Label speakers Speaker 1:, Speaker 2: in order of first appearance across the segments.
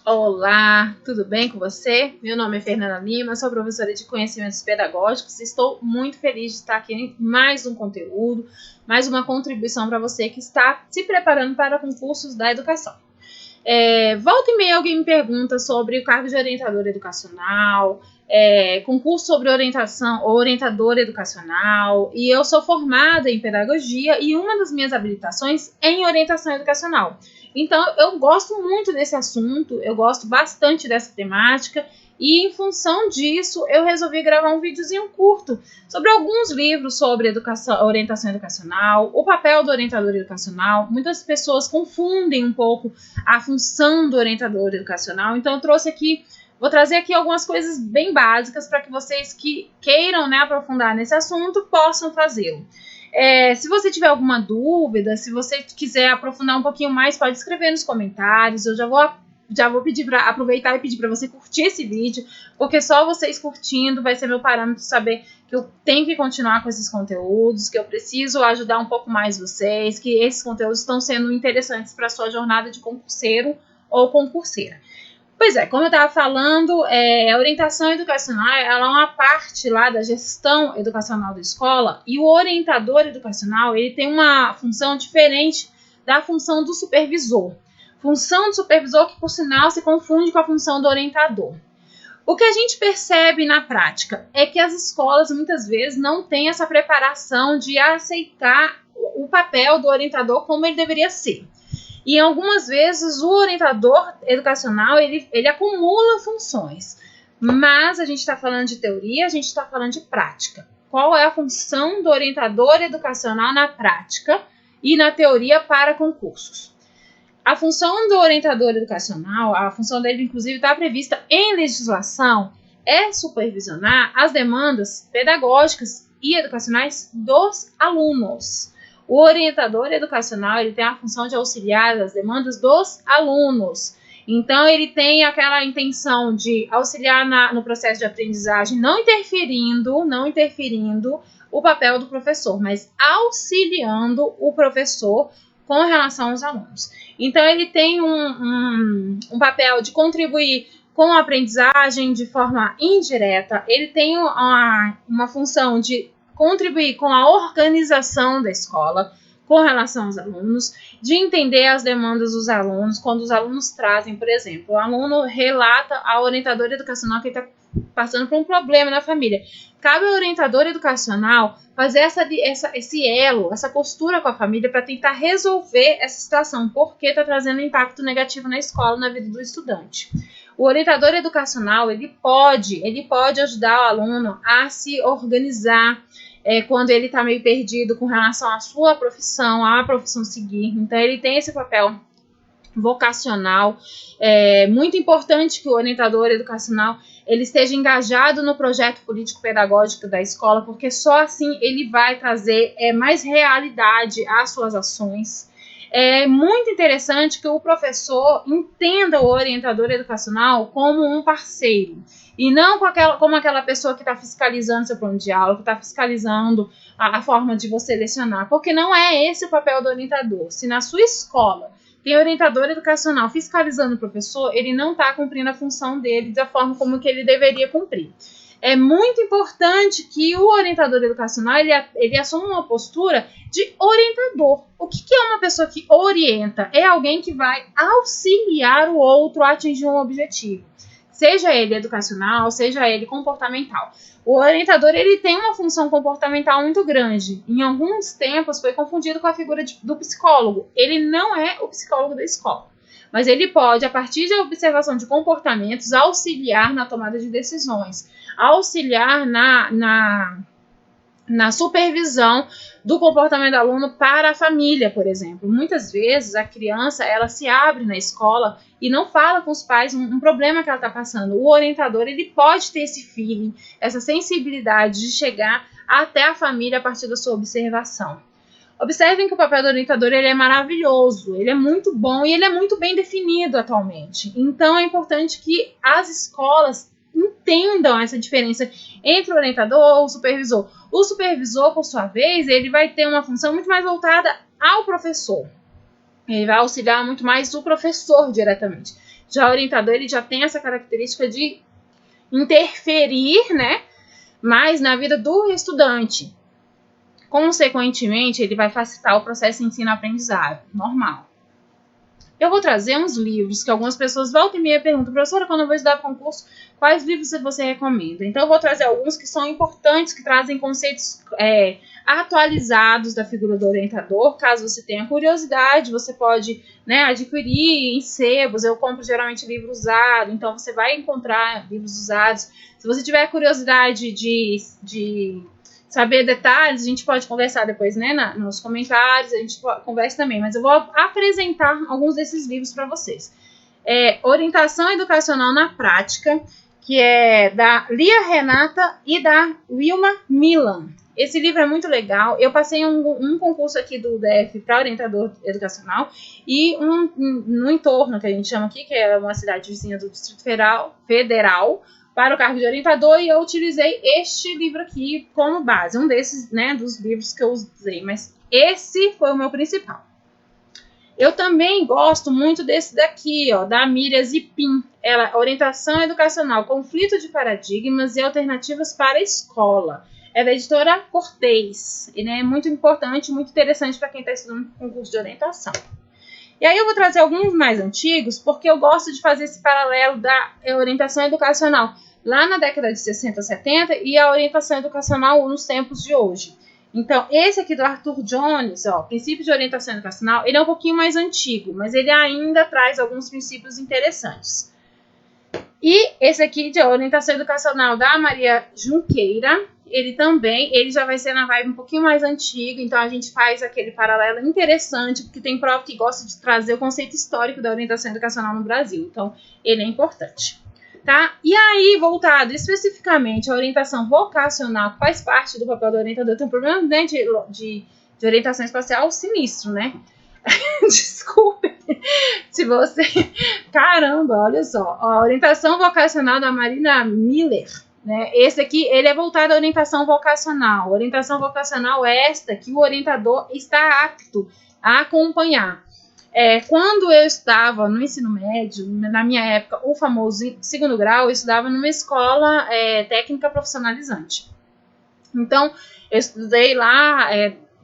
Speaker 1: Olá, tudo bem com você? Meu nome é Fernanda Lima, sou professora de Conhecimentos Pedagógicos e estou muito feliz de estar aqui em mais um conteúdo, mais uma contribuição para você que está se preparando para concursos da educação. Volta e meia alguém me pergunta sobre o cargo de orientador educacional, concurso sobre orientador educacional, e eu sou formada em pedagogia e uma das minhas habilitações é em orientação educacional. Então, eu gosto muito desse assunto, eu gosto bastante dessa temática, e em função disso, eu resolvi gravar um videozinho curto sobre alguns livros sobre orientação educacional, o papel do orientador educacional. Muitas pessoas confundem um pouco a função do orientador educacional, então vou trazer aqui algumas coisas bem básicas para que vocês que queiram, aprofundar nesse assunto possam fazê-lo. Se você tiver alguma dúvida, se você quiser aprofundar um pouquinho mais, pode escrever nos comentários. Eu já vou pedir para aproveitar e pedir para você curtir esse vídeo, porque só vocês curtindo vai ser meu parâmetro saber que eu tenho que continuar com esses conteúdos, que eu preciso ajudar um pouco mais vocês, que esses conteúdos estão sendo interessantes para a sua jornada de concurseiro ou concurseira. Pois é, como eu estava falando, a orientação educacional ela é uma parte lá da gestão educacional da escola, e o orientador educacional ele tem uma função diferente da função do supervisor. Função do supervisor que, por sinal, se confunde com a função do orientador. O que a gente percebe na prática é que as escolas muitas vezes não têm essa preparação de aceitar o papel do orientador como ele deveria ser. E algumas vezes o orientador educacional ele acumula funções, mas a gente está falando de teoria, a gente está falando de prática. Qual é a função do orientador educacional na prática e na teoria para concursos? A função do orientador educacional, a função dele inclusive está prevista em legislação, é supervisionar as demandas pedagógicas e educacionais dos alunos. O orientador educacional ele tem a função de auxiliar as demandas dos alunos. Então, ele tem aquela intenção de auxiliar no processo de aprendizagem, não interferindo o papel do professor, mas auxiliando o professor com relação aos alunos. Então, ele tem um papel de contribuir com a aprendizagem de forma indireta, ele tem uma função de contribuir com a organização da escola com relação aos alunos, de entender as demandas dos alunos, quando os alunos trazem, por exemplo, o aluno relata ao orientador educacional que está passando por um problema na família. Cabe ao orientador educacional fazer esse elo, essa costura com a família para tentar resolver essa situação, porque está trazendo impacto negativo na escola, na vida do estudante. O orientador educacional ele pode ajudar o aluno a se organizar, quando ele está meio perdido com relação à sua profissão, à profissão seguir. Então, ele tem esse papel vocacional. É muito importante que o orientador educacional ele esteja engajado no projeto político-pedagógico da escola, porque só assim ele vai trazer mais realidade às suas ações. É muito interessante que o professor entenda o orientador educacional como um parceiro, e não como aquela pessoa que está fiscalizando seu plano de aula, que está fiscalizando a forma de você lecionar, porque não é esse o papel do orientador. Se na sua escola tem orientador educacional fiscalizando o professor, ele não está cumprindo a função dele da forma como que ele deveria cumprir. É muito importante que o orientador educacional ele assuma uma postura de orientador. O que é uma pessoa que orienta? É alguém que vai auxiliar o outro a atingir um objetivo, seja ele educacional, seja ele comportamental. O orientador ele tem uma função comportamental muito grande. Em alguns tempos foi confundido com a figura do psicólogo. Ele não é o psicólogo da escola, mas ele pode, a partir da observação de comportamentos, auxiliar na tomada de decisões, auxiliar na supervisão do comportamento do aluno para a família, por exemplo. Muitas vezes a criança ela se abre na escola e não fala com os pais um problema que ela está passando. O orientador ele pode ter esse feeling, essa sensibilidade de chegar até a família a partir da sua observação. Observem que o papel do orientador ele é maravilhoso, ele é muito bom e ele é muito bem definido atualmente. Então é importante que as escolas entendam essa diferença entre o orientador ou o supervisor. O supervisor, por sua vez, ele vai ter uma função muito mais voltada ao professor. Ele vai auxiliar muito mais o professor diretamente. Já o orientador, ele já tem essa característica de interferir, né, mais na vida do estudante. Consequentemente, ele vai facilitar o processo de ensino-aprendizado, normal. Eu vou trazer uns livros que algumas pessoas voltam e meia perguntam, professora, quando eu vou estudar concurso, quais livros você recomenda? Então, eu vou trazer alguns que são importantes, que trazem conceitos atualizados da figura do orientador. Caso você tenha curiosidade, você pode, né, adquirir em sebos. Eu compro geralmente livro usado, então você vai encontrar livros usados. Se você tiver curiosidade de saber detalhes, a gente pode conversar depois, né, nos comentários, a gente conversa também, mas eu vou apresentar alguns desses livros para vocês. Orientação Educacional na Prática, que é da Lia Renata e da Wilma Milan. Esse livro é muito legal. Eu passei um concurso aqui do DF para orientador educacional e no entorno, que a gente chama aqui, que é uma cidade vizinha do Distrito Federal, para o cargo de orientador, e eu utilizei este livro aqui como base, um desses, né, dos livros que eu usei, mas esse foi o meu principal. Eu também gosto muito desse daqui, ó, da Miriam Zipin, Orientação Educacional, Conflito de Paradigmas e Alternativas para a Escola. É da editora Cortez, e, né, é muito importante, muito interessante para quem está estudando concurso de orientação. E aí eu vou trazer alguns mais antigos, porque eu gosto de fazer esse paralelo da orientação educacional lá na década de 60, 70 e a orientação educacional nos tempos de hoje. Então, esse aqui do Arthur Jones, ó, Princípio de Orientação Educacional, ele é um pouquinho mais antigo, mas ele ainda traz alguns princípios interessantes. E esse aqui de Orientação Educacional da Maria Junqueira, ele já vai ser na vibe um pouquinho mais antiga, então a gente faz aquele paralelo interessante, porque tem prova que gosta de trazer o conceito histórico da orientação educacional no Brasil, então ele é importante, tá? E aí, voltado especificamente à orientação vocacional, que faz parte do papel do orientador, tem um problema, né, de orientação espacial sinistro, né? Desculpe, se você... Caramba, olha só, a orientação vocacional da Marina Miller, né? Esse aqui, ele é voltado à orientação vocacional. Orientação vocacional é esta que o orientador está apto a acompanhar. Quando eu estava no ensino médio, na minha época, o famoso segundo grau, eu estudava numa escola técnica profissionalizante. Então, eu estudei lá...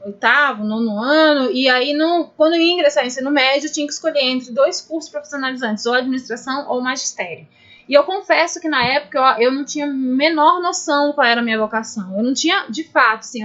Speaker 1: oitavo, nono ano, e aí quando eu ia ingressar no ensino médio, eu tinha que escolher entre 2 cursos profissionalizantes, ou administração ou magistério. E eu confesso que na época eu não tinha a menor noção qual era a minha vocação. Eu não tinha, de fato, assim,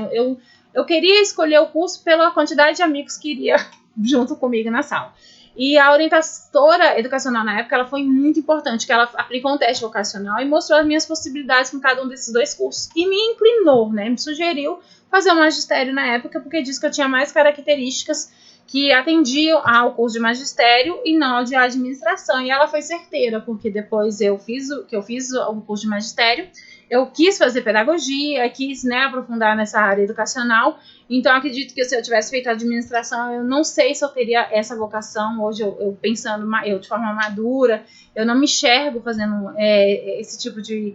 Speaker 1: eu queria escolher o curso pela quantidade de amigos que iria junto comigo na sala. E a orientadora educacional na época, ela foi muito importante, que ela aplicou um teste vocacional e mostrou as minhas possibilidades com cada um desses 2 cursos. E me inclinou, né, me sugeriu fazer o magistério na época, porque disse que eu tinha mais características que atendiam ao curso de magistério e não ao de administração. E ela foi certeira, porque depois eu fiz o curso de magistério, eu quis fazer pedagogia, quis, né, aprofundar nessa área educacional. Então, acredito que se eu tivesse feito administração, eu não sei se eu teria essa vocação. Hoje, eu pensando de forma madura, eu não me enxergo fazendo esse tipo de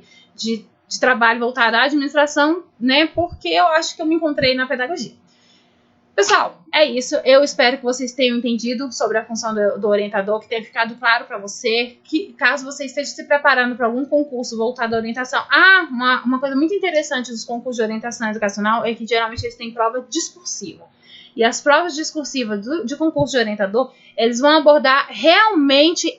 Speaker 1: trabalho voltado à administração, né, porque eu acho que eu me encontrei na pedagogia. Pessoal, é isso. Eu espero que vocês tenham entendido sobre a função do orientador, que tenha ficado claro para você, que caso você esteja se preparando para algum concurso voltado à orientação. Uma coisa muito interessante dos concursos de orientação educacional é que geralmente eles têm prova discursiva. E as provas discursivas de concurso de orientador, eles vão abordar realmente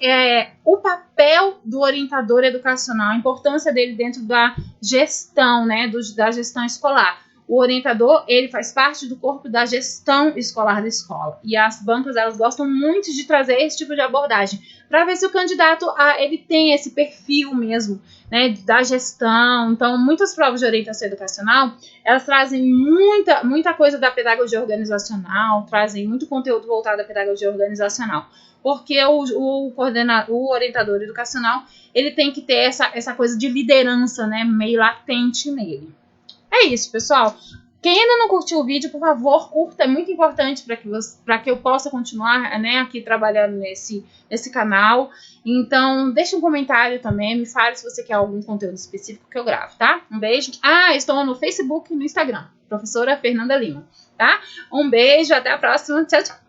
Speaker 1: o papel do orientador educacional, a importância dele dentro da gestão, né, da gestão escolar. O orientador, ele faz parte do corpo da gestão escolar da escola. E as bancas, elas gostam muito de trazer esse tipo de abordagem, para ver se o candidato ele tem esse perfil mesmo, né, da gestão. Então, muitas provas de orientação educacional, elas trazem muita coisa da pedagogia organizacional, trazem muito conteúdo voltado à pedagogia organizacional. Porque o orientador educacional, ele tem que ter essa coisa de liderança, né, meio latente nele. É isso, pessoal. Quem ainda não curtiu o vídeo, por favor, curta. É muito importante para que eu possa continuar, né, aqui trabalhando nesse canal. Então, deixe um comentário também. Me fale se você quer algum conteúdo específico que eu gravo, tá? Um beijo. Estou no Facebook e no Instagram. Professora Fernanda Lima, tá? Um beijo, até a próxima. Tchau, tchau.